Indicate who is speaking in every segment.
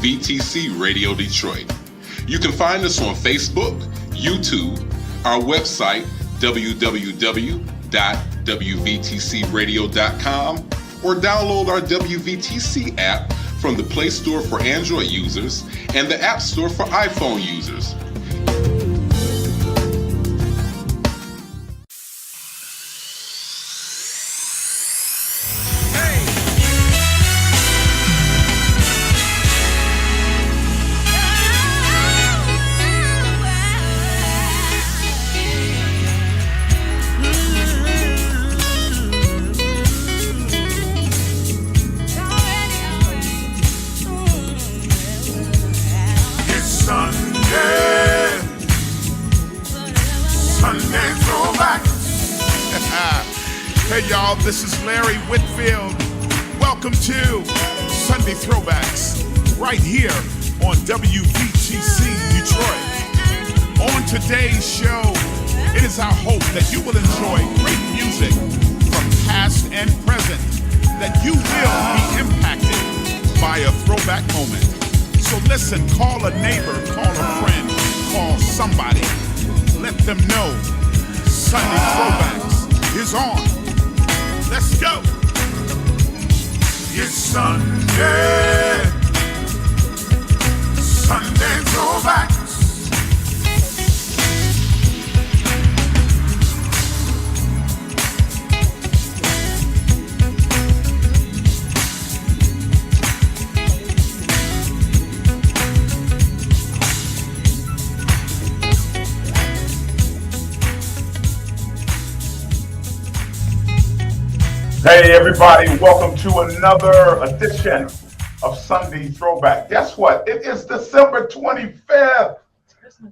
Speaker 1: WVTC Radio Detroit. You can find us on Facebook, YouTube, our website, www.wvtcradio.com, or download our WVTC app from the Play Store for Android users and the App Store for iPhone users.
Speaker 2: Hey y'all, this is Larry Whitfield. Welcome to Sunday Throwbacks, right here on WVTC Detroit. On today's show, it is our hope that you will enjoy great music from past and present, that you will be impacted by a throwback moment. So listen, call a neighbor, call a friend, call somebody. Let them know Sunday Throwbacks is on. Let's go. It's Sunday. Sunday Throwbacks.
Speaker 3: Hey everybody, welcome to another edition of Sunday Throwback. Guess what? It is December 25th.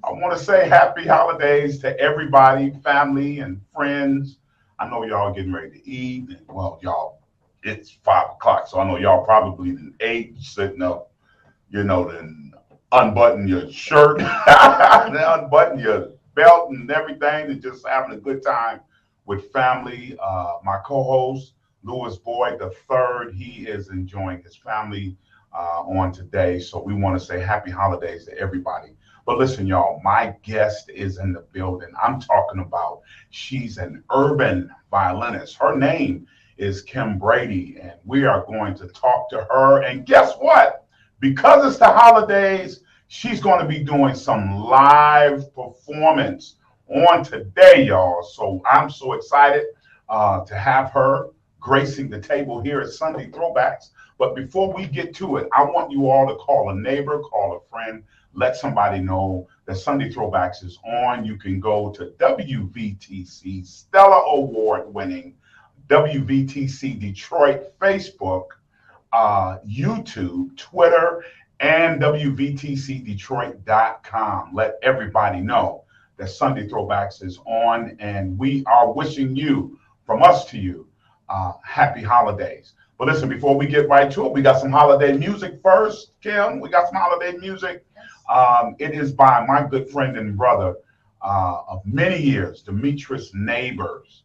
Speaker 3: I want to say happy holidays to everybody, family and friends. I know y'all getting ready to eat. And, well, y'all, it's 5 o'clock, so I know y'all probably done ate, sitting up, then unbutton your shirt, then unbutton your belt and everything, and just having a good time with family. My co-host, Louis Boyd III, he is enjoying his family on today. So we want to say happy holidays to everybody. But listen, y'all, my guest is in the building. I'm talking about, she's an urban violinist. Her name is Kym Brady, and we are going to talk to her. And guess what? Because it's the holidays, she's going to be doing some live performance on today, y'all. So I'm so excited to have her gracing the table here at Sunday Throwbacks. But before we get to it, I want you all to call a neighbor, call a friend, let somebody know that Sunday Throwbacks is on. You can go to WVTC, Stellar Award winning WVTC Detroit, Facebook, YouTube, Twitter, and WVTCDetroit.com. Let everybody know that Sunday Throwbacks is on, and we are wishing you, from us to you, happy holidays. But listen, before we get right to it, we got some holiday music first. Kym, we got some holiday music. It is by my good friend and brother of many years, Demetrius Neighbors.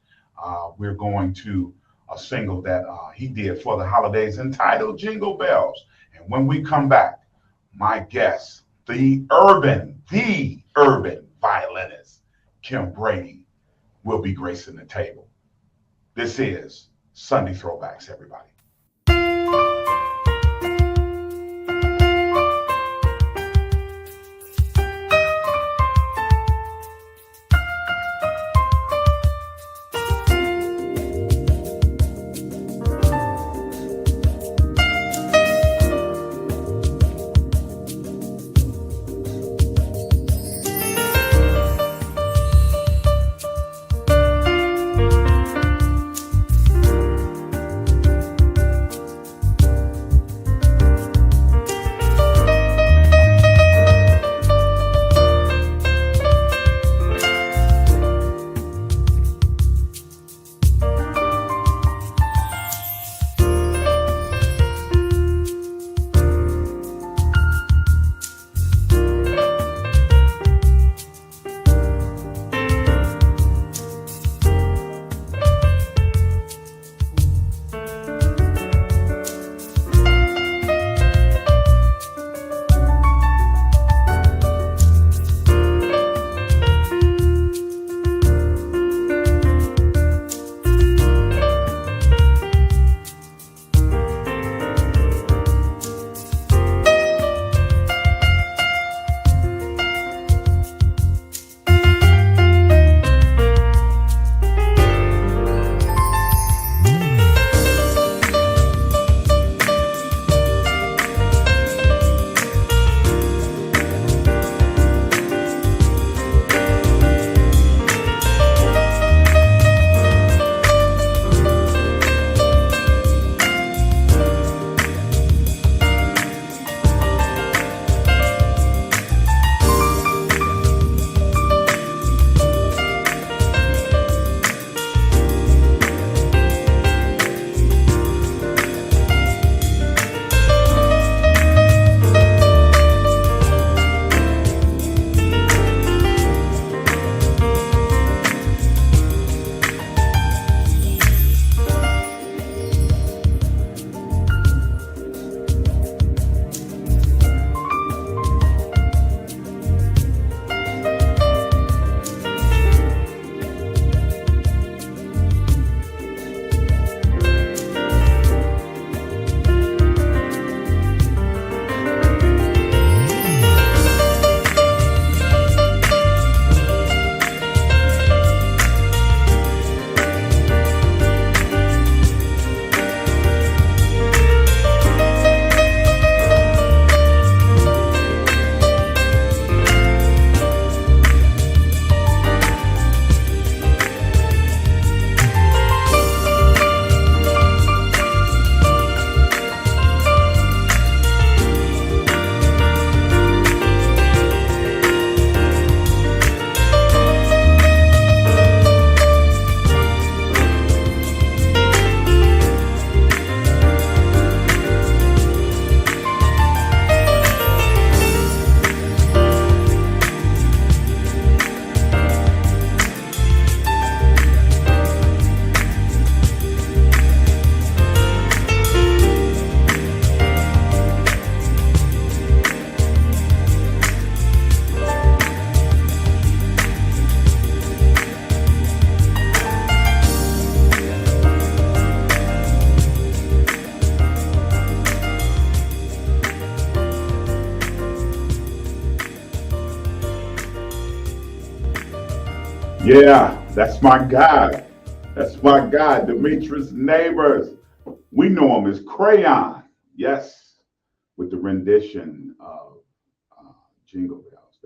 Speaker 3: We're going to a single that he did for the holidays entitled Jingle Bells. And when we come back, my guest, the urban violinist, Kym Brady, will be gracing the table. This is Sunday Throwbacks, everybody. Yeah, that's my guy. That's my guy, Demetrius Neighbors. We know him as Crayon. Yes, with the rendition of Jingle Bells.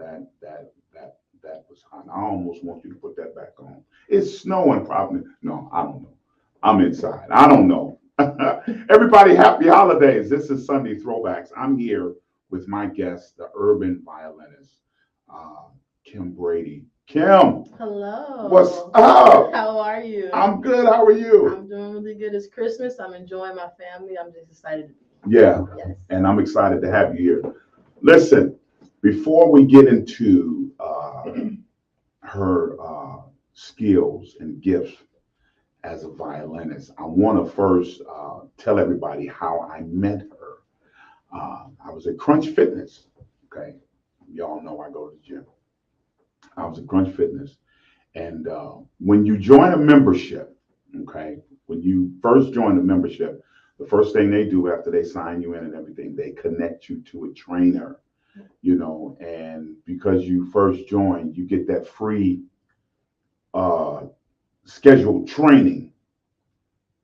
Speaker 3: That was hot. I almost want you to put that back on. It's snowing probably. No, I don't know. I'm inside. I don't know. Everybody, happy holidays. This is Sunday Throwbacks. I'm here with my guest, the urban violinist, uh, Kym Brady. Kym,
Speaker 4: Hello.
Speaker 3: what's up?
Speaker 4: How are you?
Speaker 3: I'm good. How are you?
Speaker 4: I'm doing really good. It's Christmas. I'm enjoying my family. I'm just excited.
Speaker 3: Yeah,
Speaker 4: Yes.
Speaker 3: and I'm excited to have you here. Listen, before we get into her skills and gifts as a violinist, I want to first tell everybody how I met her. I was at Crunch Fitness. Okay, y'all know I go to the gym. I was at Crunch Fitness, and when you join a membership, okay, when you first join the membership, the first thing they do after they sign you in and everything, they connect you to a trainer, and because you first joined, you get that free scheduled training,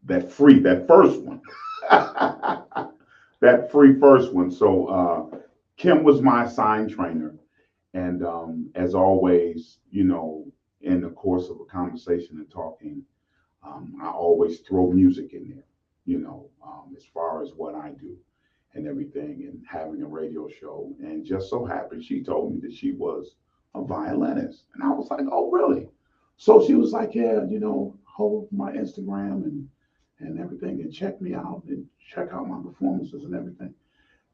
Speaker 3: that first one, that free first one. So Kym was my assigned trainer. And as always, in the course of a conversation and talking, I always throw music in there, as far as what I do and everything, and having a radio show. And just so happened, she told me that she was a violinist. And I was like, oh, really? So she was like, yeah, hold my Instagram and everything and check me out and check out my performances and everything.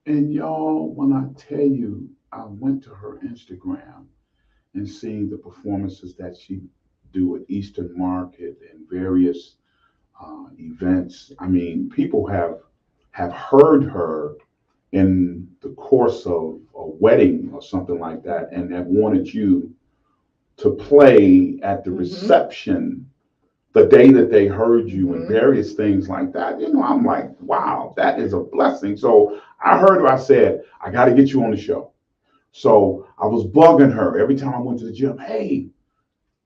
Speaker 3: And y'all, when I tell you, I went to her Instagram and seen the performances that she do at Eastern Market and various events. I mean, people have heard her in the course of a wedding or something like that, and have wanted you to play at the reception the day that they heard you and various things like that. I'm like, wow, that is a blessing. So I heard her. I said, I got to get you on the show. So I was bugging her every time I went to the gym. Hey,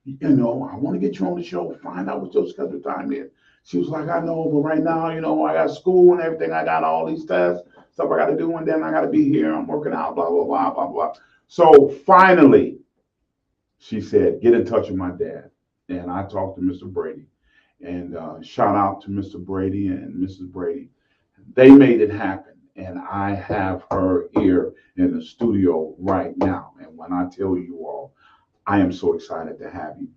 Speaker 3: I want to get you on the show. Find out what your schedule time is. She was like, I know, but right now, I got school and everything. I got all these tests, stuff I got to do, and then I got to be here. I'm working out, blah, blah, blah, blah, blah. So finally, she said, get in touch with my dad. And I talked to Mr. Brady. And shout out to Mr. Brady and Mrs. Brady. They made it happen. And I have her here in the studio right now. And when I tell you all, I am so excited to have you.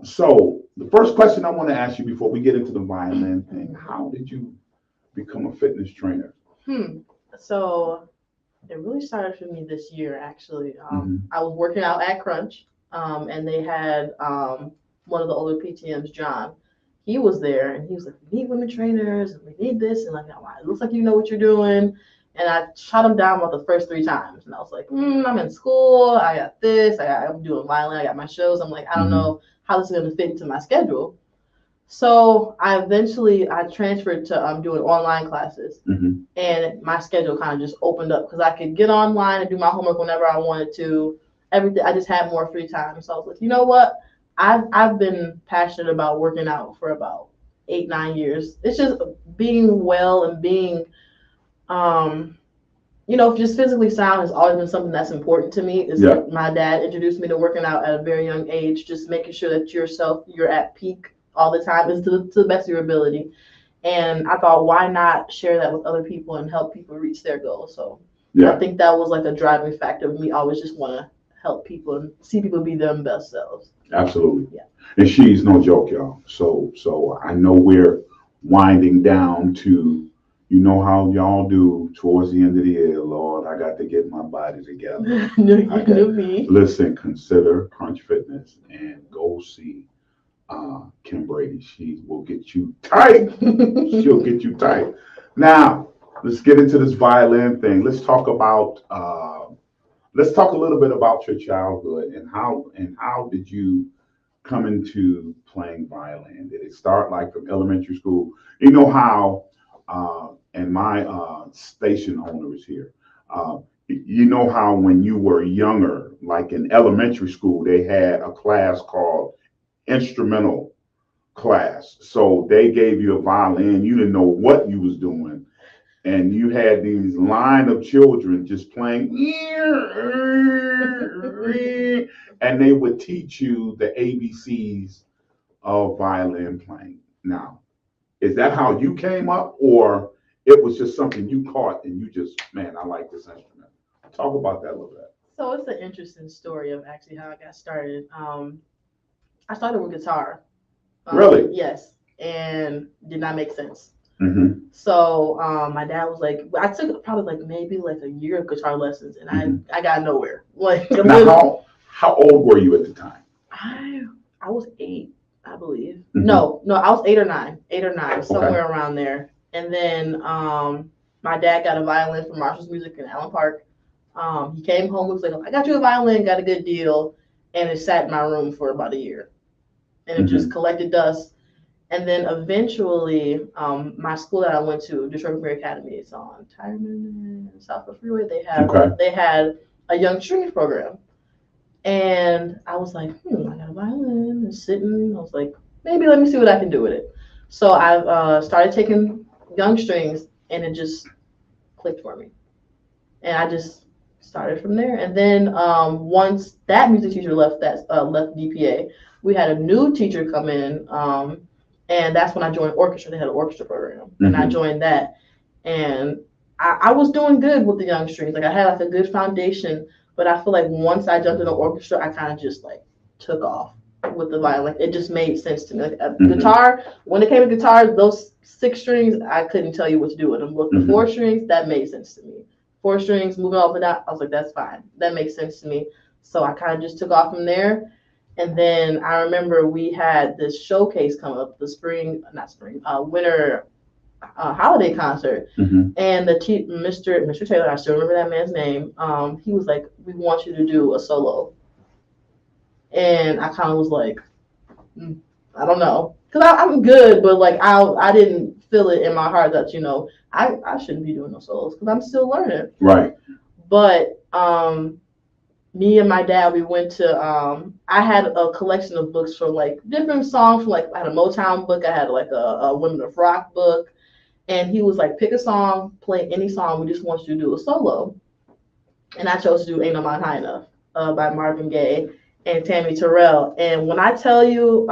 Speaker 3: So the first question I want to ask you before we get into the violin thing, how did you become a fitness trainer?
Speaker 4: So it really started for me this year, actually. I was working out at Crunch, and they had one of the older PTMs, John. He was there, and he was like, we need women trainers, and we need this, and like, it looks like you know what you're doing. And I shot him down about the first 3 times, and I was like, I'm in school, I got this, I'm doing violin, I got my shows. I'm like, I don't know how this is going to fit into my schedule. So I transferred to doing online classes, and my schedule kind of just opened up because I could get online and do my homework whenever I wanted to. Everything, I just had more free time. So I was like, you know what? I've been passionate about working out for about 8-9 years. It's just being well and being, just physically sound has always been something that's important to me. Like my dad introduced me to working out at a very young age, just making sure that you're at peak all the time is to the best of your ability. And I thought, why not share that with other people and help people reach their goals? So I think that was like a driving factor of me always just want to help people and see people be their best selves.
Speaker 3: Absolutely.
Speaker 4: Yeah.
Speaker 3: And she's no joke, y'all. So I know we're winding down to, how y'all do towards the end of the year, Lord, I got to get my body together.
Speaker 4: Me.
Speaker 3: Listen, consider Crunch Fitness and go see Kym Brady. She will get you tight. She'll get you tight. Now, let's get into this violin thing. Let's talk a little bit about your childhood and how did you come into playing violin? Did it start like from elementary school? You know how, and my station owner is here. You know how when you were younger, like in elementary school, they had a class called instrumental class. So they gave you a violin. You didn't know what you was doing. And you had these line of children just playing, and they would teach you the ABCs of violin playing. Now, is that how you came up, or it was just something you caught and you just, man, I like this instrument? Talk about that a little bit.
Speaker 4: So it's an interesting story of actually how I got started. I started with guitar.
Speaker 3: Really?
Speaker 4: Yes, and did not make sense.
Speaker 3: Mm-hmm.
Speaker 4: So my dad was like, I took probably like maybe like a year of guitar lessons, and I got nowhere. Like,
Speaker 3: now, how old were you at the time?
Speaker 4: I was 8, I believe. Mm-hmm. No, I was 8 or 9, somewhere around there. And then my dad got a violin from Marshall's Music in Allen Park. He came home, was like, I got you a violin, got a good deal, and it sat in my room for about a year, and it just collected dust. And then eventually, my school that I went to, Detroit Premier Academy, it's on Tireman and Southwest Freeway. They had a young strings program, and I was like, I got a violin and sitting. I was like, maybe let me see what I can do with it. So I started taking young strings, and it just clicked for me, and I just started from there. And then once that music teacher left DPA, we had a new teacher come in. And that's when I joined orchestra. They had an orchestra program, and I joined that. And I was doing good with the young strings. Like I had like a good foundation, but I feel like once I jumped into orchestra, I kind of just like took off with the violin. Like it just made sense to me. Like guitar, when it came to guitar, those 6 strings, I couldn't tell you what to do with them. With the 4 strings, that made sense to me. 4 strings, moving up and down, I was like, that's fine. That makes sense to me. So I kind of just took off from there. And then I remember we had this showcase come up, the winter holiday concert. And the Mr. Taylor, I still remember that man's name. He was like, we want you to do a solo. And I kind of was like, I don't know. Because I'm good, but like I didn't feel it in my heart that, I shouldn't be doing no solos because I'm still learning.
Speaker 3: Right.
Speaker 4: But me and my dad, we went to, I had a collection of books for like different songs. Like I had a Motown book. I had like a Women of Rock book. And he was like, pick a song, play any song. We just want you to do a solo. And I chose to do Ain't No Mountain High Enough by Marvin Gaye and Tammy Terrell. And when I tell you,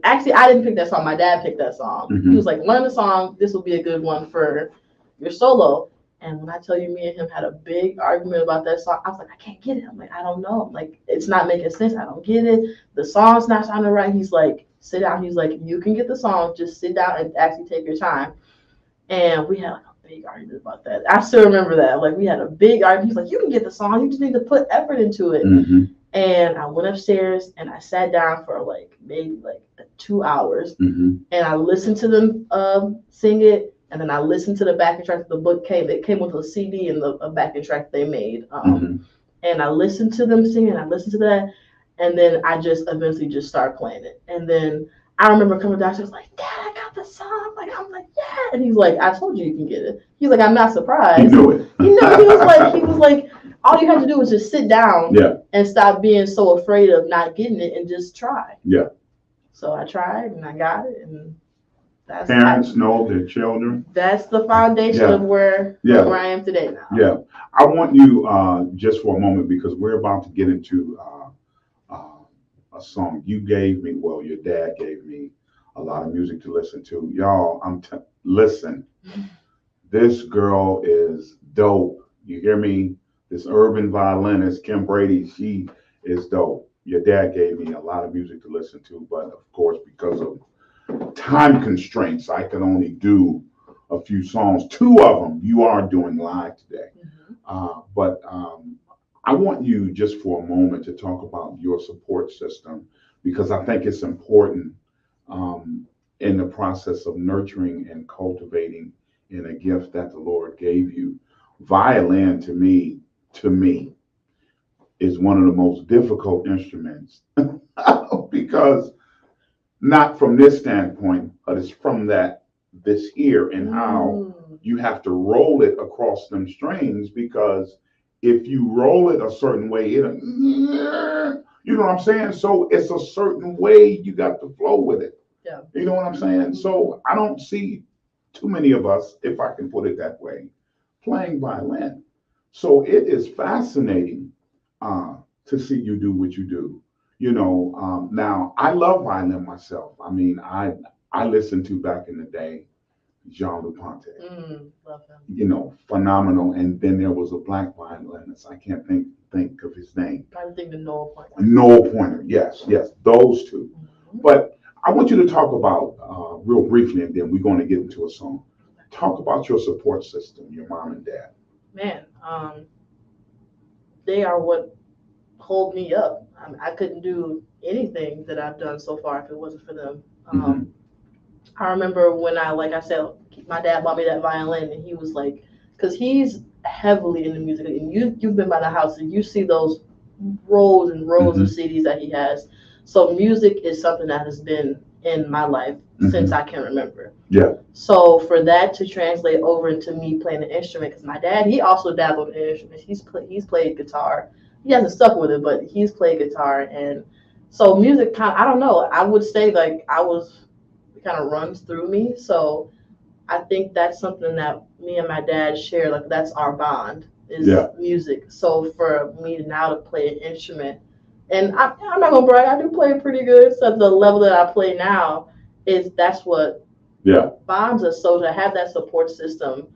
Speaker 4: actually, I didn't pick that song. My dad picked that song. He was like, learn the song. This will be a good one for your solo. And when I tell you, me and him had a big argument about that song, I was like, I can't get it. I'm like, I don't know. I'm like, it's not making sense. I don't get it. The song's not sounding right. He's like, sit down. He's like, you can get the song. Just sit down and actually take your time. And we had like a big argument about that. I still remember that. Like we had a big argument. He's like, you can get the song. You just need to put effort into it. And I went upstairs and I sat down for like maybe like 2 hours. And I listened to them sing it. And then I listened to the backing track. The book it came with a CD and a backing track they made. And I listened to them singing. I listened to that. And then I just eventually just started playing it. And then I remember coming downstairs like, Dad, I got the song. Like, I'm like, yeah. And he's like, I told you can get it. He's like, I'm not surprised.
Speaker 3: He knew it.
Speaker 4: He was like, all you had to do was just sit down and stop being so afraid of not getting it and just try. Yeah. So I tried and I got it. And that's
Speaker 3: parents know their children.
Speaker 4: That's the foundation of where I am today now.
Speaker 3: Yeah. I want you just for a moment, because we're about to get into a song you gave me. Well, your dad gave me a lot of music to listen to. Y'all, listen. This girl is dope. You hear me? This urban violinist, Kym Brady, she is dope. Your dad gave me a lot of music to listen to, but of course, because of time constraints, I can only do a few songs. 2 of them you are doing live today. But I want you just for a moment to talk about your support system, because I think it's important in the process of nurturing and cultivating in a gift that the Lord gave you. Violin to me is one of the most difficult instruments because not from this standpoint, but it's from this here and how you have to roll it across them strings, because if you roll it a certain way, it, you know what I'm saying? So it's a certain way you got to flow with it.
Speaker 4: Yeah.
Speaker 3: You know what I'm saying? So I don't see too many of us, if I can put it that way, playing violin. So it is fascinating to see you do what you do. You know, now I love violin myself. I mean, I listened to back in the day, Jean Luponte.
Speaker 4: Love him.
Speaker 3: You know, phenomenal. And then there was a black violinist. I can't think of his name.
Speaker 4: I think the Noel Pointer.
Speaker 3: Noel Pointer. Yes, those two. But I want you to talk about real briefly, and then we're going to get into a song. Talk about your support system, your mom and dad.
Speaker 4: Man, they are what hold me up. I couldn't do anything that I've done so far if it wasn't for them. I remember when like I said, my dad bought me that violin, and he was like, because he's heavily into music, and you've been by the house and you see those rows and rows of CDs that he has. So music is something that has been in my life since I can remember.
Speaker 3: Yeah.
Speaker 4: So for that to translate over into me playing an instrument, because my dad, he also dabbled in instruments. He's played guitar. He hasn't stuck with it, but he's played guitar. And so music I don't know, I would say like it kind of runs through me. So I think that's something that me and my dad share. Like that's our bond is music. So for me now to play an instrument, and I'm not gonna brag, I do play pretty good. So the level that I play now that's what bonds us. So to have that support system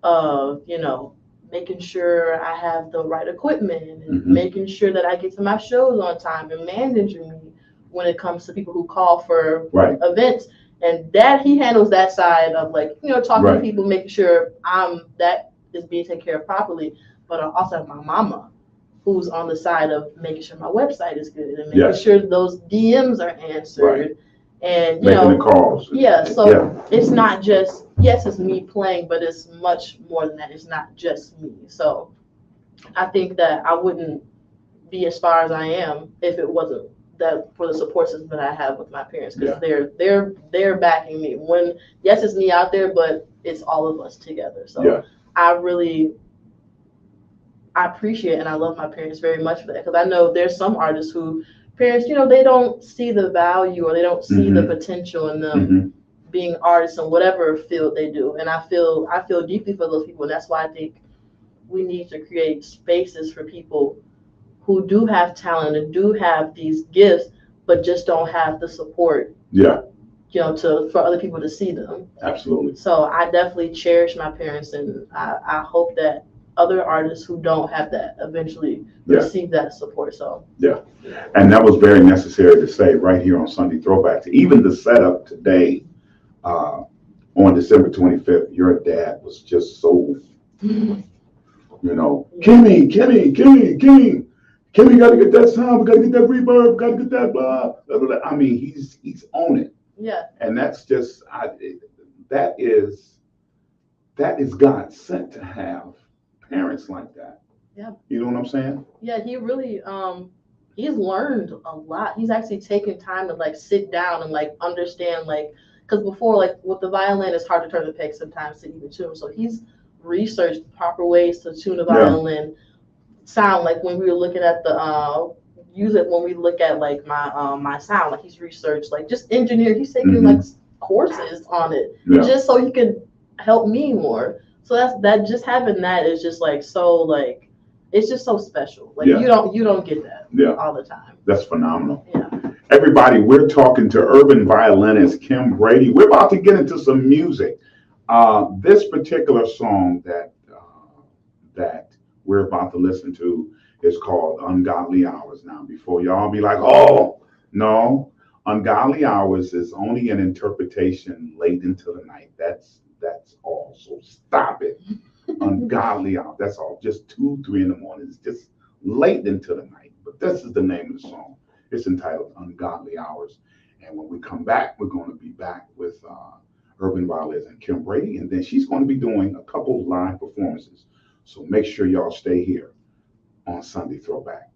Speaker 4: of, you know, making sure I have the right equipment and making sure that I get to my shows on time and managing me when it comes to people who call for events. And Dad, he handles that side of like, you know, talking to people, making sure that is being taken care of properly. But I also have my mama, who's on the side of making sure my website is good and making sure those DMs are answered. And you
Speaker 3: making
Speaker 4: know,
Speaker 3: the calls.
Speaker 4: So it's not just, yes, it's me playing, but it's much more than that. It's not just me. So I think that I wouldn't be as far as I am if it wasn't that for the support system that I have with my parents, because they're backing me. When yes, it's me out there, but it's all of us together. So I appreciate and I love my parents very much for that, because I know there's some artists who parents, you know, they don't see the value or they don't see the potential in them being artists in whatever field they do. And I feel deeply for those people, and that's why I think we need to create spaces for people who do have talent and do have these gifts, but just don't have the support. You know, for other people to see them.
Speaker 3: Absolutely.
Speaker 4: So I definitely cherish my parents, and I hope that other artists who don't have that eventually receive that support. So
Speaker 3: and that was very necessary to say right here on Sunday Throwbacks. Even the setup today, on December 25th, your dad was just so, you know, Kimmy, we gotta get that sound, we gotta get that reverb, we gotta get that blah, blah, blah. I mean, he's on it. And that's just that is God sent to have parents like that. You know what I'm saying?
Speaker 4: He really he's learned a lot. He's actually taken time to like sit down and like understand, like, because before, like with the violin, it's hard to turn the peg sometimes to even tune. So he's researched proper ways to tune a violin sound. Like when we were looking at the when we look at like my sound, like he's researched, like just engineered. He's taking like courses on it just so he could help me more. So that just having that is just like so, like it's just so special. Like you don't get that all the time.
Speaker 3: That's phenomenal. Everybody, we're talking to urban violinist Kym Brady. We're about to get into some music. This particular song that we're about to listen to is called Ungodly Hours. Now, before y'all be like, oh, no, Ungodly Hours is only an interpretation late into the night. That's all. So stop it. Ungodly Hours. That's all. Just 2, 3 in the morning. It's just late into the night. But this is the name of the song. It's entitled Ungodly Hours. And when we come back, we're going to be back with urban violinist and Kym Brady. And then she's going to be doing a couple of live performances. So make sure y'all stay here on Sunday Throwback.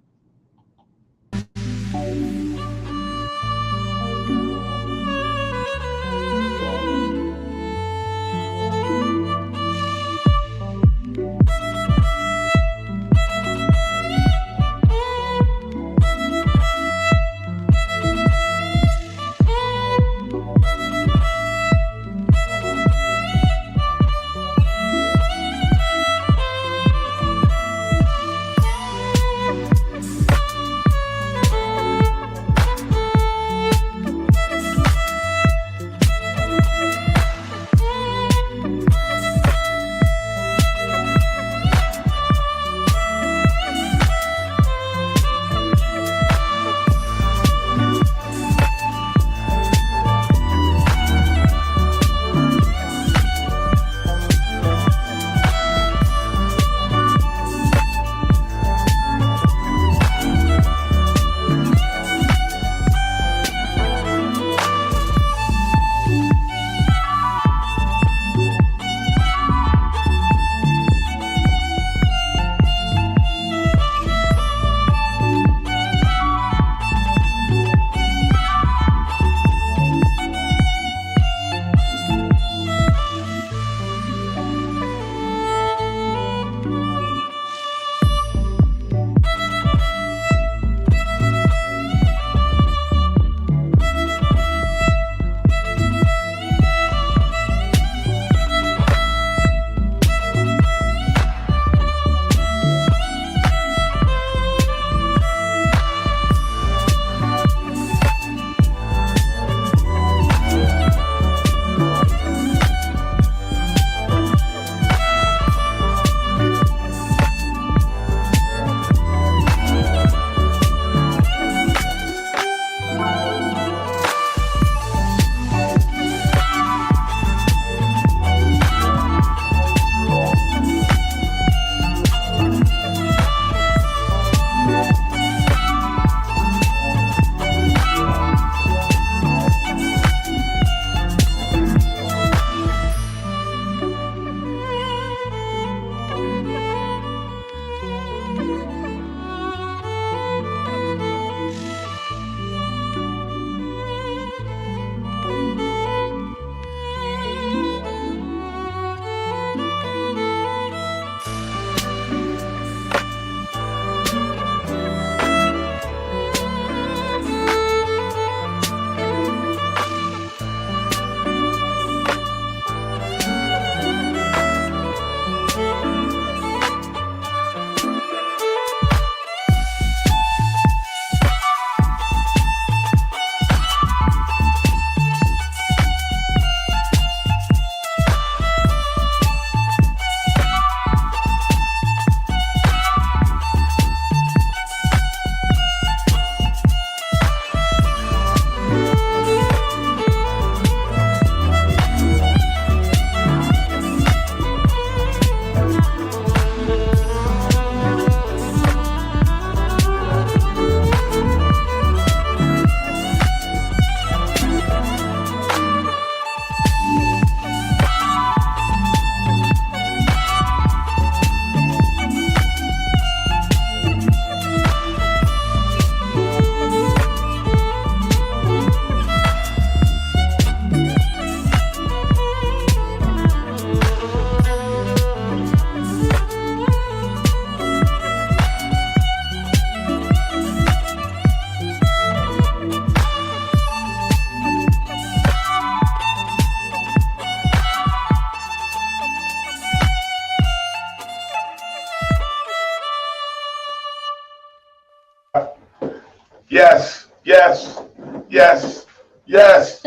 Speaker 3: Yes, yes, yes, yes,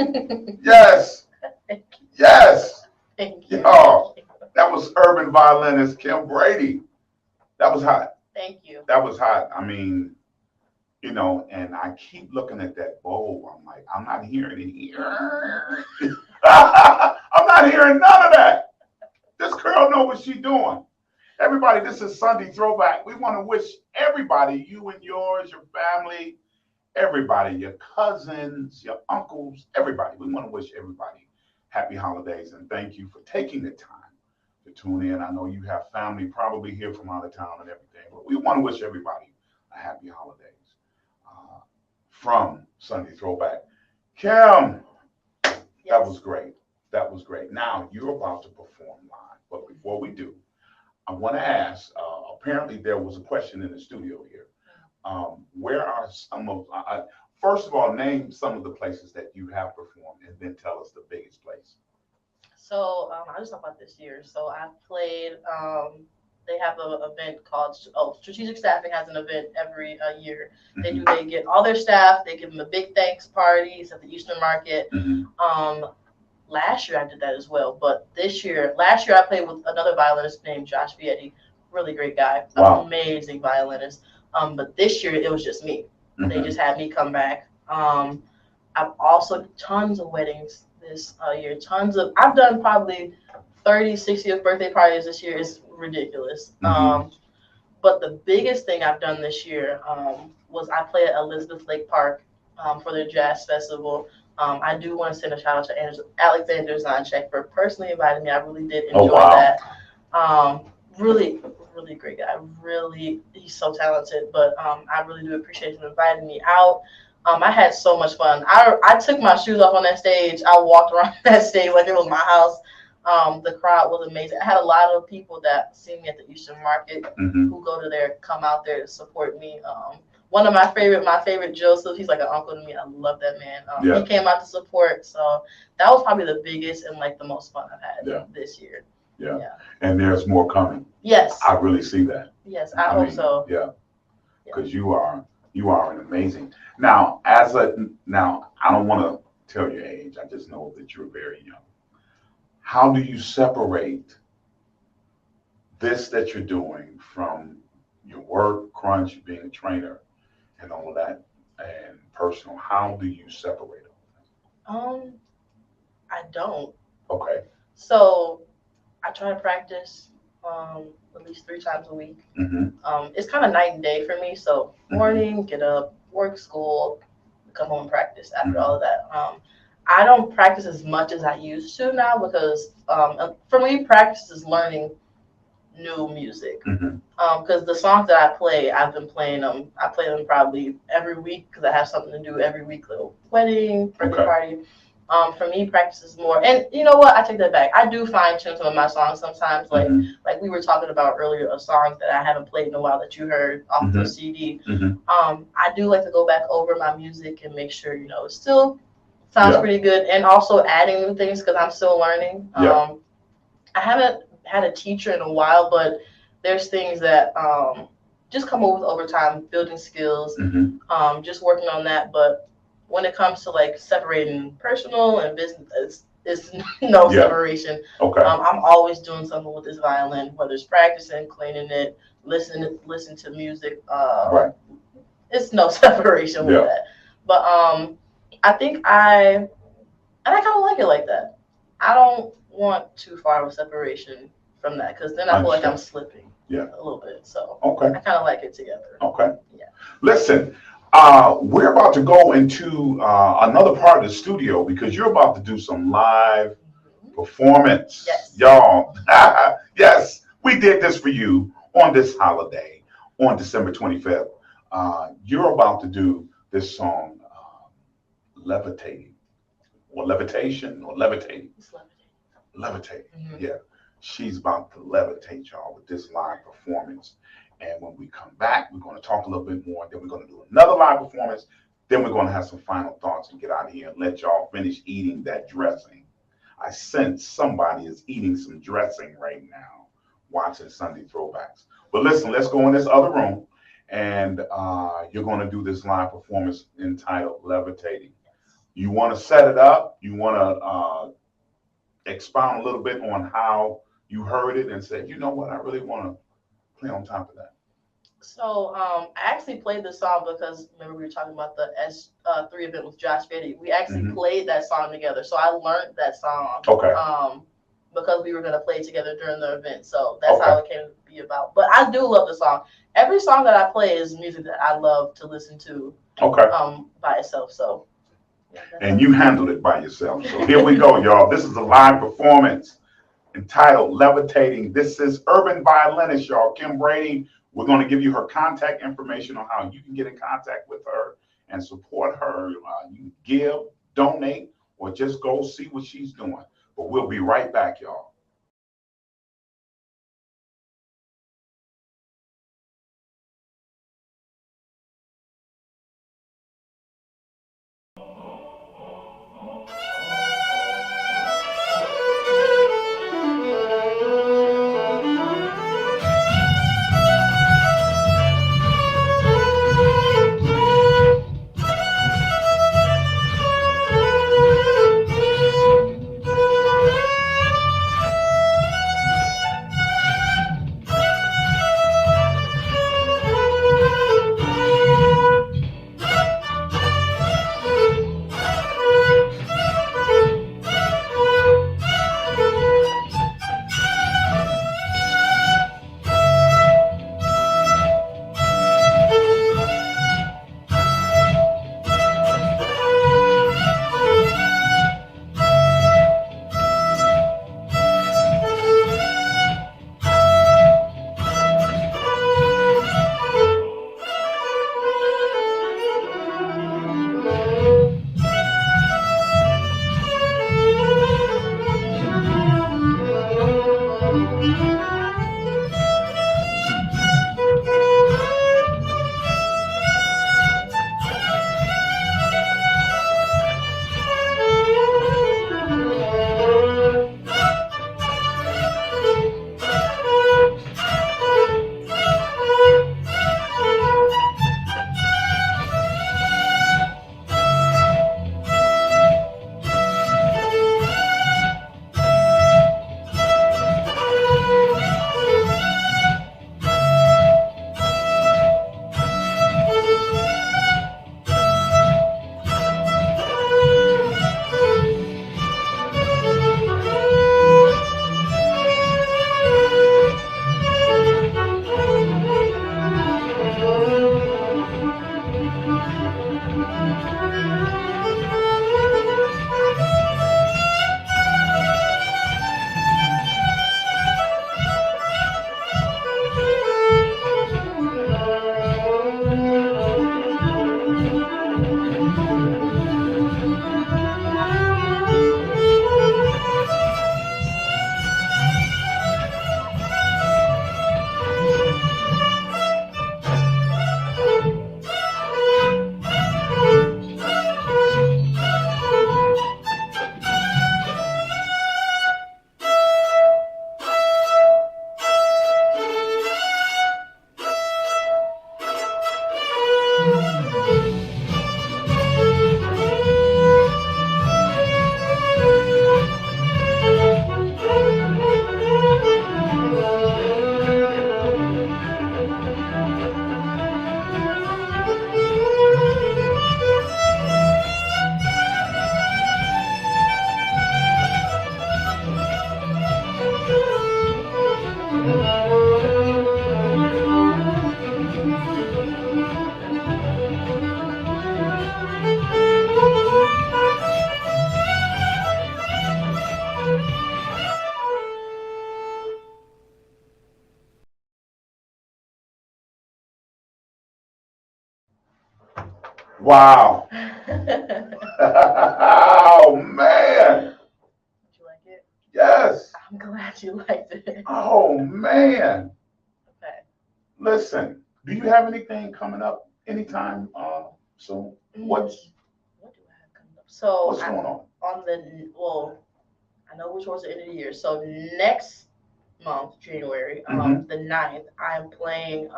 Speaker 3: yes, yes.
Speaker 4: Thank you.
Speaker 3: Yo, that was urban violinist Kym Brady. That was hot.
Speaker 4: Thank you.
Speaker 3: That was hot. I mean, and I keep looking at that bowl. I'm like, I'm not hearing it. I'm not hearing none of that. This girl know what she's doing. Everybody, this is Sunday Throwback. We want to wish everybody, you and yours, your family, everybody, your cousins, your uncles, everybody. We want to wish everybody happy holidays and thank you for taking the time to tune in. I know you have family probably here from out of town and everything, but we want to wish everybody a happy holidays from Sunday Throwback. Kym, that was great. That was great. Now you're about to perform live, but before we do, I want to ask, apparently there was a question in the studio here. Where are some of, first of all, name some of the places that you have performed and then tell us the biggest place.
Speaker 4: So I'll just talk about this year. So I played, they have an event called, Strategic Staffing has an event every year. They get all their staff, they give them a big thanks party. It's at the Eastern Market. Last year I did that as well, but last year I played with another violinist named Josh Vietti, really great guy, amazing violinist. But this year it was just me. They just had me come back. I've also tons of weddings this year. I've done probably 30, 60th birthday parties this year. It's ridiculous. But the biggest thing I've done this year was I played at Elizabeth Lake Park for their jazz festival. I do want to send a shout out to Alexander Zonchek for personally inviting me. I really did enjoy that. Really, really great guy. Really, he's so talented. But I really do appreciate him inviting me out. I had so much fun. I took my shoes off on that stage. I walked around that stage like it was my house. The crowd was amazing. I had a lot of people that see me at the Eastern Market who come out there to support me. One of my favorite Joseph, he's like an uncle to me. I love that man. He came out to support. So that was probably the biggest and like the most fun I've had this year. Yeah.
Speaker 3: And there's more coming.
Speaker 4: Yes.
Speaker 3: I really see that.
Speaker 4: Yes, I hope so.
Speaker 3: Yeah. Because you are an amazing. Now, I don't want to tell your age. I just know that you're very young. How do you separate this that you're doing from your work, crunch, being a trainer, and all of that, and personal? How do you separate them?
Speaker 4: I don't.
Speaker 3: Okay.
Speaker 4: So I try to practice at least 3 times a week. It's kind of night and day for me. So morning, get up, work, school, come home and practice after all of that. I don't practice as much as I used to now because for me, practice is learning new music. Because the songs that I play, I've been playing them. I play them probably every week because I have something to do every week, little wedding, birthday party. For me, practice is more. And you know what? I take that back. I do fine tune some of my songs sometimes. Like we were talking about earlier, a song that I haven't played in a while that you heard off the CD. I do like to go back over my music and make sure, it still sounds pretty good. And also adding new things because I'm still learning. I haven't had a teacher in a while, but there's things that just come over time, building skills, just working on that. But when it comes to like separating personal and business, it's no separation.
Speaker 3: Okay.
Speaker 4: I'm always doing something with this violin, whether it's practicing, cleaning it, listen to music. It's no separation with that. But I think I kind of like it like that. I don't want too far of a separation from that because then I feel like I'm slipping a little bit. So I kind of like it together.
Speaker 3: Okay.
Speaker 4: Yeah.
Speaker 3: Listen, we're about to go into another part of the studio because you're about to do some live performance.
Speaker 4: Yes.
Speaker 3: Y'all, yes, we did this for you on this holiday on December 25th. You're about to do this song, Levitating, or Levitation, or Levitating.
Speaker 4: It's levitating.
Speaker 3: Levitating, yeah. She's about to levitate y'all with this live performance. And when we come back, we're going to talk a little bit more. Then we're going to do another live performance. Then we're going to have some final thoughts and get out of here and let y'all finish eating that dressing. I sense somebody is eating some dressing right now, watching Sunday Throwbacks. But listen, let's go in this other room and you're going to do this live performance entitled Levitating. You want to set it up. You want to expound a little bit on how you heard it and said, you know what, I really want to play on top of that.
Speaker 4: So I actually played this song because remember we were talking about the S3 event with Josh Fetty. We actually played that song together. So I learned that song.
Speaker 3: Okay.
Speaker 4: Because we were going to play together during the event. So that's how it came to be about. But I do love the song. Every song that I play is music that I love to listen to by itself. So. Yeah,
Speaker 3: and you handled it by yourself. So here we go, y'all. This is a live performance entitled Levitating. This is Urban Violinist, y'all. Kym Brady. We're going to give you her contact information on how you can get in contact with her and support her. You can give, donate, or just go see what she's doing. But we'll be right back, y'all. Wow. Oh, man.
Speaker 4: Did you like it?
Speaker 3: Yes.
Speaker 4: I'm glad you liked it.
Speaker 3: Oh, man.
Speaker 4: Okay.
Speaker 3: Listen, do you have anything coming up anytime soon? What
Speaker 4: do I have coming up? So
Speaker 3: what's going on?
Speaker 4: I know we're towards the end of the year. So next month, January, the 9th, I'm playing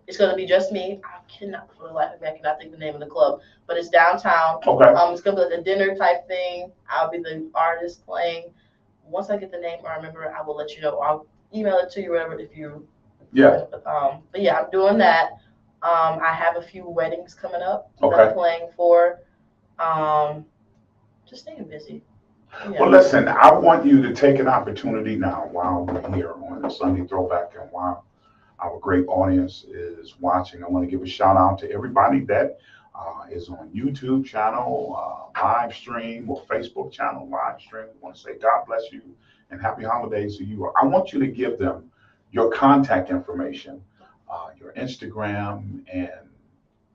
Speaker 4: It's going to be just me. I cannot, for the life of me, I cannot think of the name of the club, but it's downtown.
Speaker 3: Okay.
Speaker 4: It's going to be like a dinner type thing. I'll be the artist playing. Once I get the name or I remember, I will let you know. I'll email it to you, whatever, if you.
Speaker 3: Yeah.
Speaker 4: But yeah, I'm doing that. I have a few weddings coming up that
Speaker 3: Okay.
Speaker 4: I'm playing for. Just staying busy. Yeah.
Speaker 3: Well, listen, I want you to take an opportunity now while we're here on the Sunday Throwback and while our great audience is watching. I want to give a shout out to everybody that is on YouTube channel, live stream, or Facebook channel live stream. I want to say God bless you and happy holidays to you. I want you to give them your contact information, your Instagram, and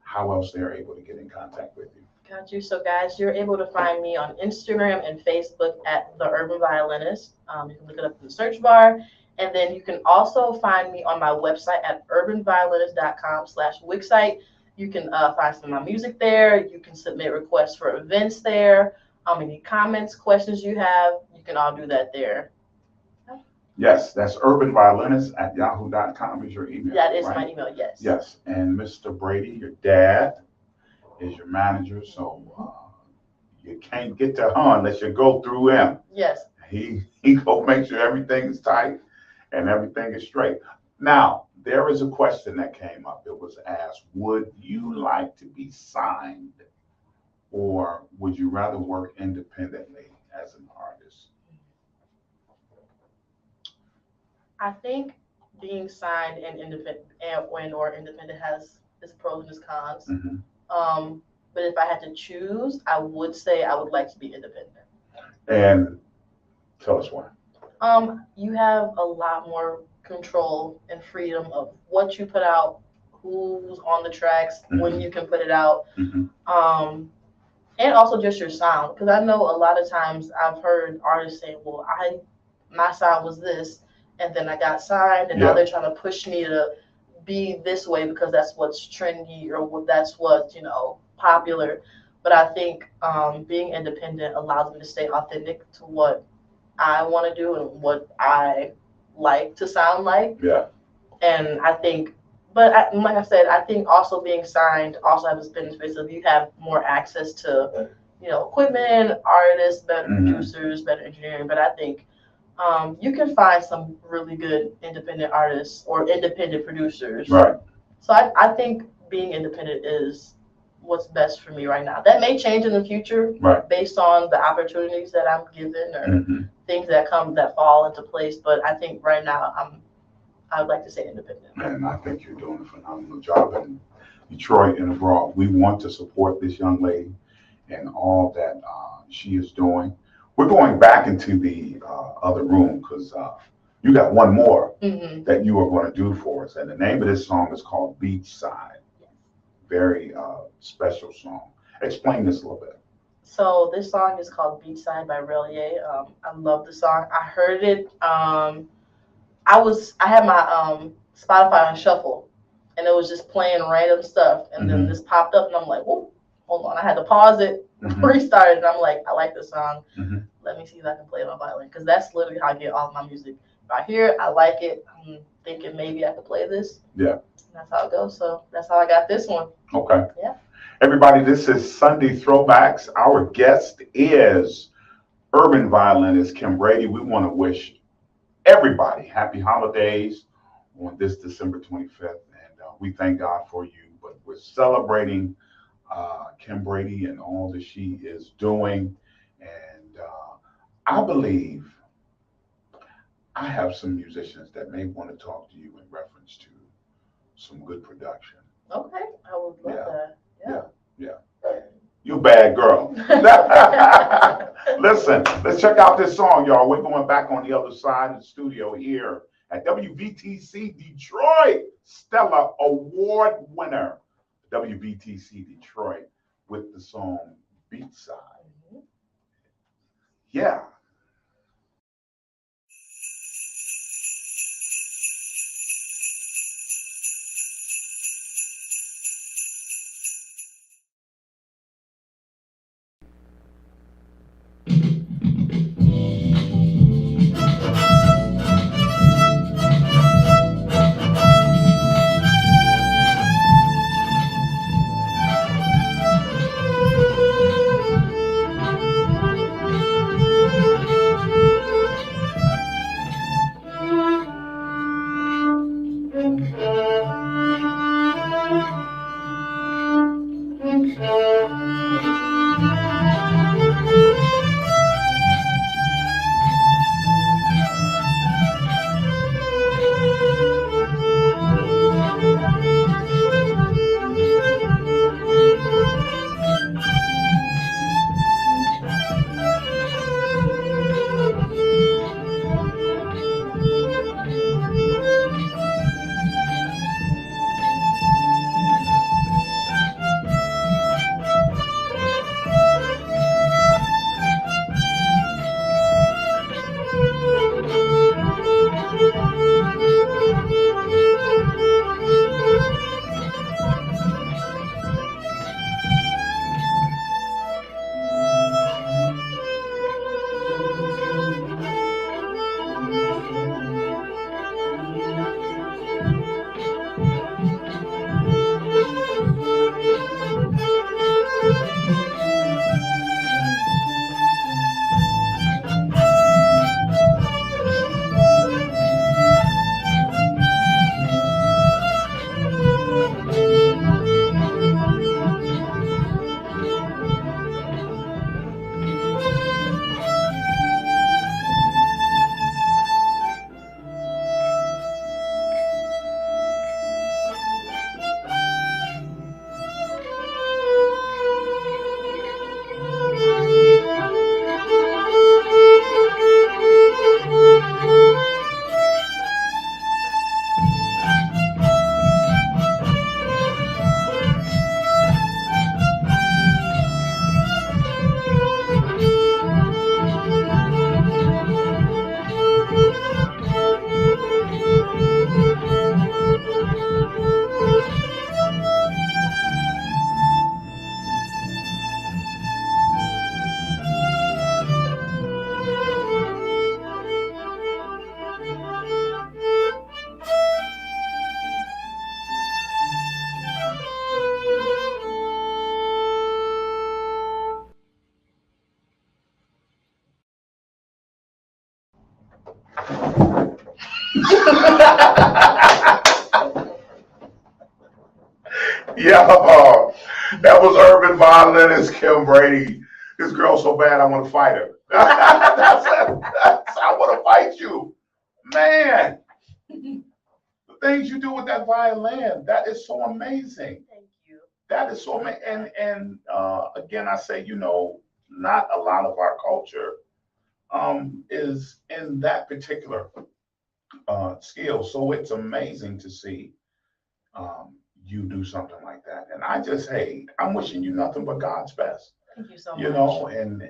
Speaker 3: how else they're able to get in contact with you.
Speaker 4: Got you. So, guys, you're able to find me on Instagram and Facebook at The Urban Violinist. You can look it up in the search bar. And then you can also find me on my website at urbanviolinist.com/wixsite. You can find some of my music there. You can submit requests for events there. Any comments, questions you have, you can all do that there.
Speaker 3: Yes, that's urbanviolinist@yahoo.com is your email.
Speaker 4: That is
Speaker 3: right?
Speaker 4: my email, yes.
Speaker 3: Yes, and Mr. Brady, your dad, is your manager, so you can't get to her unless you go through him.
Speaker 4: Yes.
Speaker 3: He go make sure everything is tight and everything is straight. Now, there is a question that came up. It was asked, would you like to be signed or would you rather work independently as an artist?
Speaker 4: I think being signed and independent or independent has its pros and its cons.
Speaker 3: Mm-hmm.
Speaker 4: But if I had to choose, I would say I would like to be independent.
Speaker 3: And tell us why.
Speaker 4: You have a lot more control and freedom of what you put out, who's on the tracks,
Speaker 3: Mm-hmm.
Speaker 4: when you can put it out,
Speaker 3: Mm-hmm.
Speaker 4: and also just your sound. Because I know a lot of times I've heard artists say, "Well, my sound was this, and then I got signed, and now they're trying to push me to be this way because that's what's trendy or that's what's popular." But I think being independent allows me to stay authentic to what I want to do and what I like to sound like.
Speaker 3: Yeah.
Speaker 4: And I think, like I said, I think also being signed also has its benefits of you have more access to, equipment, artists, better producers, better engineering. But I think you can find some really good independent artists or independent producers.
Speaker 3: Right.
Speaker 4: So I think being independent is what's best for me right now. That may change in the future,
Speaker 3: right,
Speaker 4: based on the opportunities that I'm given or things that fall into place. But I think right now I would like to say independent.
Speaker 3: And I think you're doing a phenomenal job in Detroit and abroad. We want to support this young lady and all that she is doing. We're going back into the other room because you got one more that you are going to do for us. And the name of this song is called Beachside. Very special song. Explain this a little bit.
Speaker 4: So this song is called Beachside by Relier. I love the song. I heard it. I had my Spotify on shuffle, and it was just playing random stuff. And then this popped up, and I'm like, whoa, hold on. I had to pause it, restart it, and I'm like, I like this song. Let me see if I can play it on violin, because that's literally how I get all of my music. If I hear it, I like it. I'm thinking maybe I could play this.
Speaker 3: Yeah.
Speaker 4: That's how it goes. So that's how I got this one.
Speaker 3: Okay.
Speaker 4: Yeah.
Speaker 3: Everybody, this is Sunday Throwbacks. Our guest is urban violinist Kym Brady. We want to wish everybody happy holidays on this December 25th. And we thank God for you. But we're celebrating Kym Brady and all that she is doing. And I believe I have some musicians that may want to talk to you in reference to some good production.
Speaker 4: Okay, I would love that.
Speaker 3: Yeah. You bad girl. Listen, let's check out this song, y'all. We're going back on the other side of the studio here at WVTC Detroit, Stella Award winner, WVTC Detroit, with the song Beachside. Yeah. Yeah, that was urban violinist Kym Brady. This girl's so bad, I want to fight her. I want to fight you, man. The things you do with that violin, that is so amazing.
Speaker 4: Thank you.
Speaker 3: That is so amazing. And again, I say, not a lot of our culture is in that particular skill. So it's amazing to see you do something like that. And I'm wishing you nothing but God's best.
Speaker 4: Thank you so much.
Speaker 3: And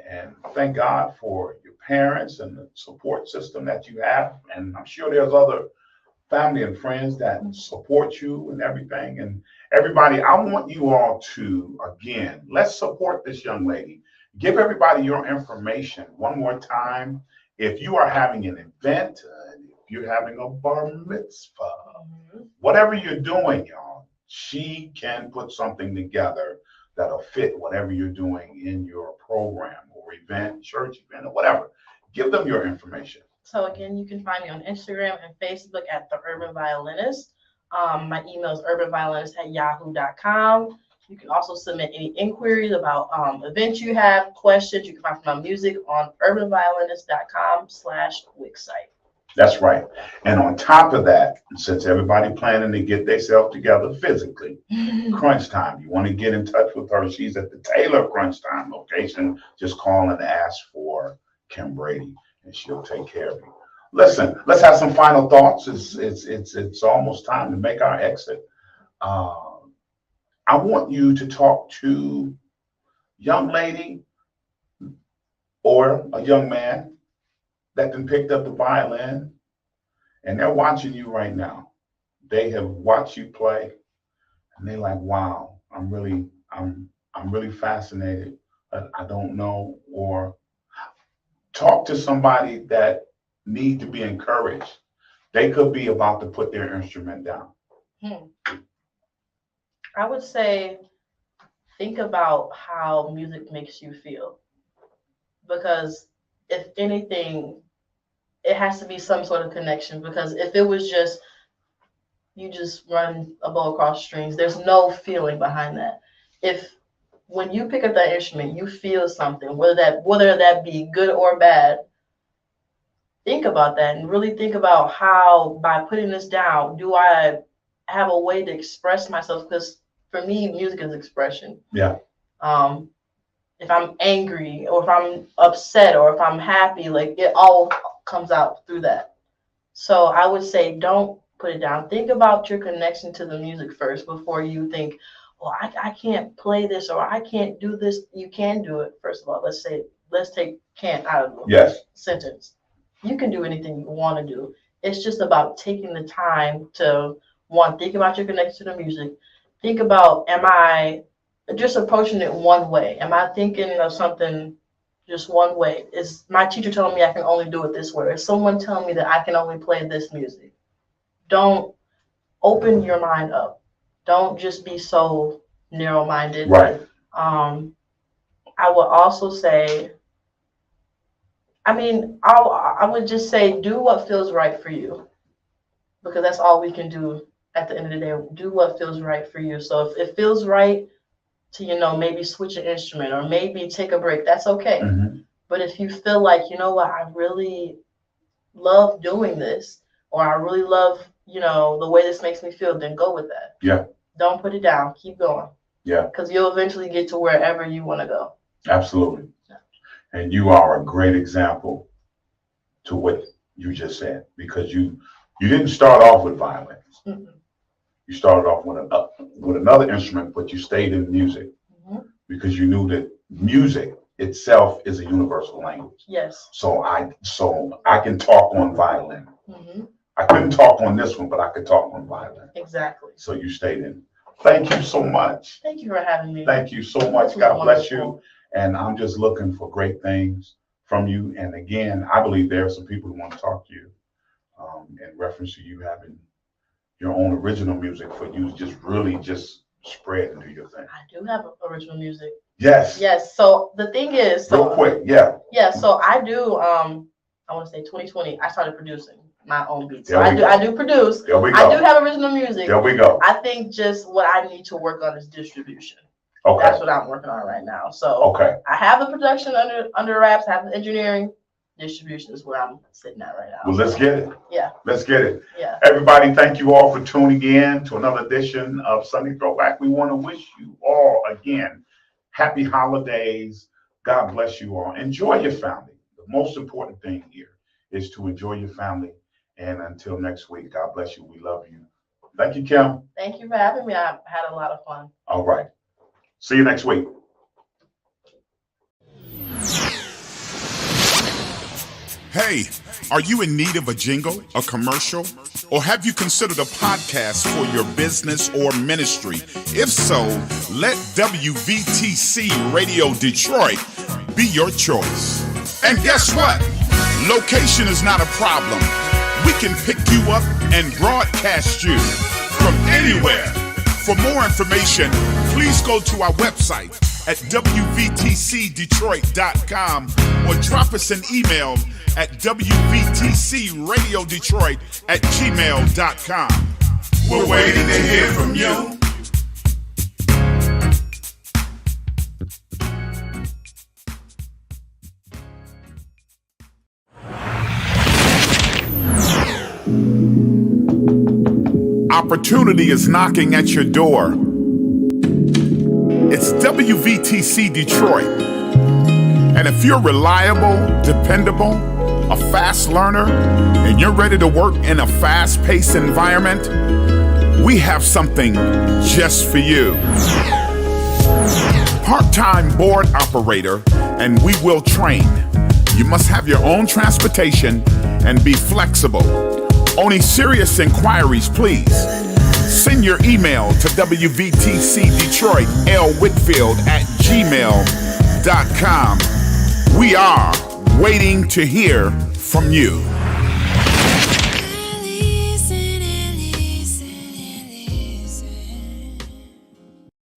Speaker 3: thank God for your parents and the support system that you have. And I'm sure there's other family and friends that support you and everything. And everybody, I want you all to, again, let's support this young lady. Give everybody your information one more time. If you are having an event, if you're having a bar mitzvah, whatever you're doing, y'all, she can put something together that'll fit whatever you're doing in your program or event, church event, or whatever. Give them your information.
Speaker 4: So again, you can find me on Instagram and Facebook at The Urban Violinist. My email is urbanviolinist@yahoo.com. You can also submit any inquiries about events you have, questions. You can find my music on urbanviolinist.com/wixsite.
Speaker 3: That's right. And on top of that, since everybody planning to get themselves together physically, Crunch Time, you want to get in touch with her. She's at the Taylor Crunch Time location. Just call and ask for Kym Brady, and she'll take care of you. Listen, let's have some final thoughts. It's almost time to make our exit. I want you to talk to a young lady or a young man that then picked up the violin, and they're watching you right now. They have watched you play, and they're like, "Wow, I'm really fascinated. I don't know." Or talk to somebody that need to be encouraged. They could be about to put their instrument down.
Speaker 4: I would say, think about how music makes you feel, because if anything, it has to be some sort of connection. Because if it was just you just run a bow across strings, there's no feeling behind that. If when you pick up that instrument, you feel something, whether that be good or bad, think about that and really think about how, by putting this down, do I have a way to express myself? Because for me, music is expression.
Speaker 3: Yeah.
Speaker 4: If I'm angry or if I'm upset or if I'm happy, like it all comes out through that. So I would say, don't put it down. Think about your connection to the music first before you think, well, I can't play this or I can't do this. You can do it. First of all, let's take can't out of the sentence. You can do anything you want to do. It's just about taking the time to, one, think about your connection to the music. Think about, am I just approaching it one way? Am I thinking of something just one way? Is my teacher telling me I can only do it this way? Is someone telling me that I can only play this music? Don't open your mind up. Don't just be so narrow-minded.
Speaker 3: Right.
Speaker 4: I would also say, I would just say, do what feels right for you, because that's all we can do at the end of the day. Do what feels right for you. So if it feels right to, maybe switch an instrument or maybe take a break, that's okay.
Speaker 3: Mm-hmm.
Speaker 4: But if you feel like, I really love doing this, or I really love, the way this makes me feel, then go with that.
Speaker 3: Yeah.
Speaker 4: Don't put it down. Keep going.
Speaker 3: Yeah.
Speaker 4: Because you'll eventually get to wherever you want to go.
Speaker 3: Absolutely. And you are a great example to what you just said, because you didn't start off with violins. Mm-hmm. You started off with another instrument, but you stayed in music because you knew that music itself is a universal language.
Speaker 4: Yes.
Speaker 3: So I can talk on violin.
Speaker 4: Mm-hmm.
Speaker 3: I couldn't talk on this one, but I could talk on violin.
Speaker 4: Exactly.
Speaker 3: So you stayed in. Thank you so much.
Speaker 4: Thank you for having me.
Speaker 3: Thank you so much. God bless you. And I'm just looking for great things from you. And again, I believe there are some people who want to talk to you in reference to you having your own original music for you to just really just spread and do your thing.
Speaker 4: I do have original music.
Speaker 3: Yes.
Speaker 4: Yes. So the thing is,
Speaker 3: real quick, yeah.
Speaker 4: Yeah. So I do. I want to say 2020. I started producing. my own beats. So
Speaker 3: There we go.
Speaker 4: I do produce.
Speaker 3: There we
Speaker 4: I
Speaker 3: go.
Speaker 4: do have original music.
Speaker 3: There we go.
Speaker 4: I think just what I need to work on is distribution.
Speaker 3: Okay.
Speaker 4: That's what I'm working on right now. So
Speaker 3: Okay.
Speaker 4: I have the production under wraps, I have the engineering. Distribution is where I'm sitting at right now.
Speaker 3: Well, let's get it.
Speaker 4: Yeah.
Speaker 3: Let's get it.
Speaker 4: Yeah.
Speaker 3: Everybody, thank you all for tuning in to another edition of Sunday Throwback. We want to wish you all, again, happy holidays. God bless you all. Enjoy your family. The most important thing here is to enjoy your family. And until next week, God bless you. We love you. Thank you, Kym.
Speaker 4: Thank you for having me. I had a lot of fun.
Speaker 3: All right. See you next week.
Speaker 2: Hey, are you in need of a jingle, a commercial, or have you considered a podcast for your business or ministry? If so, let WVTC Radio Detroit be your choice. And guess what? Location is not a problem. We can pick you up and broadcast you from anywhere. For more information, please go to our website at WVTCDetroit.com or drop us an email at WVTCRadioDetroit@gmail.com. We're waiting to hear from you. Opportunity is knocking at your door. It's WVTC Detroit. And if you're reliable, dependable, a fast learner, and you're ready to work in a fast-paced environment, we have something just for you. Part-time board operator, and we will train. You must have your own transportation and be flexible. Only serious inquiries, please. Send your email to WVTCDetroit@Whitfield@gmail.com. We are waiting to hear from you.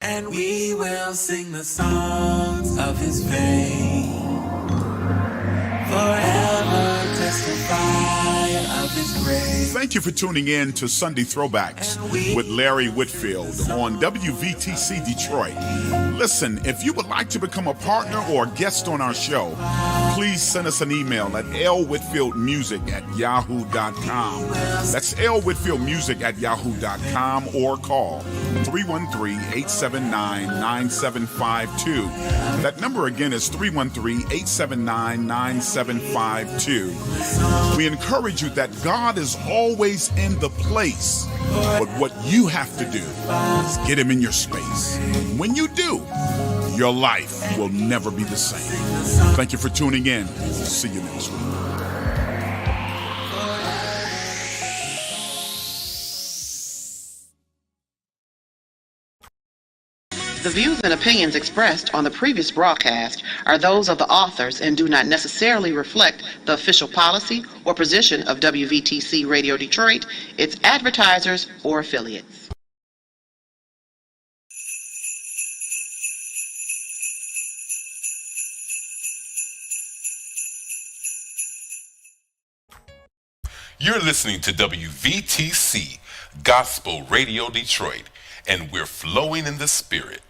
Speaker 5: And we will sing the songs of his fame. Forever testify of his grace.
Speaker 2: Thank you for tuning in to Sunday Throwbacks with Larry Whitfield on WVTC Detroit. Listen, if you would like to become a partner or a guest on our show, please send us an email at lwhitfieldmusic@yahoo.com. That's lwhitfieldmusic@yahoo.com or call 313-879-9752. That number again is 313-879-9752. We encourage you that God is always in the place, but what you have to do is get him in your space. When you do, your life will never be the same. Thank you for tuning in. See you next week.
Speaker 6: The views and opinions expressed on the previous broadcast are those of the authors and do not necessarily reflect the official policy or position of WVTC Radio Detroit, its advertisers, or affiliates.
Speaker 1: You're listening to WVTC Gospel Radio Detroit, and we're flowing in the Spirit.